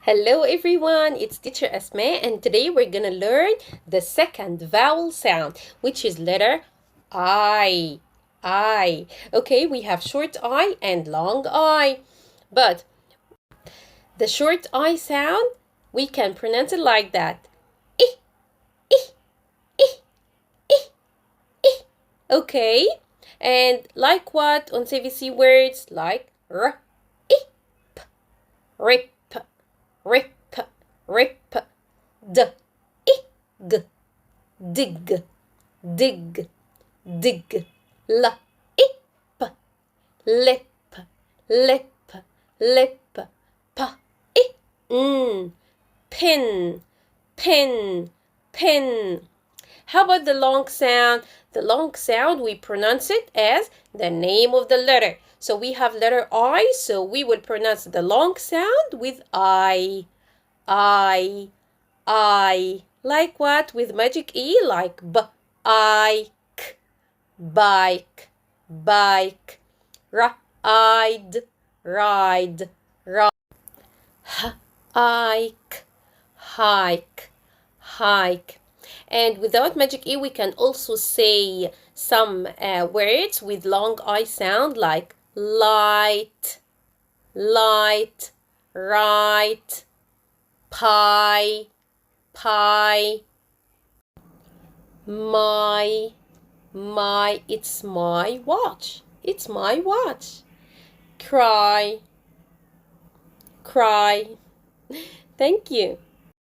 Hello everyone, it's teacher Asma and today we're gonna learn the second vowel sound, which is letter I. I. Okay, we have short I and long I. But the short I sound, we can pronounce it like that. I, I, I, I, I. Okay? And like what on CVC words like r, I, p, rip, rip, rip, d, ig, dig, dig, dig, la, ip, lip, lip, lip, pa, pin, pin, pin. How about the long sound? The long sound, we pronounce it as the name of the letter. So we have letter I, so we will pronounce the long sound with I. I. Like what? With magic E, like b, ike, bike, bike, ride, ride, ride, hike, hike, hike. And without magic E, we can also say some words with long I sound like light, light, right, pie, pie, my, it's my watch. It's my watch. Cry, cry. Thank you.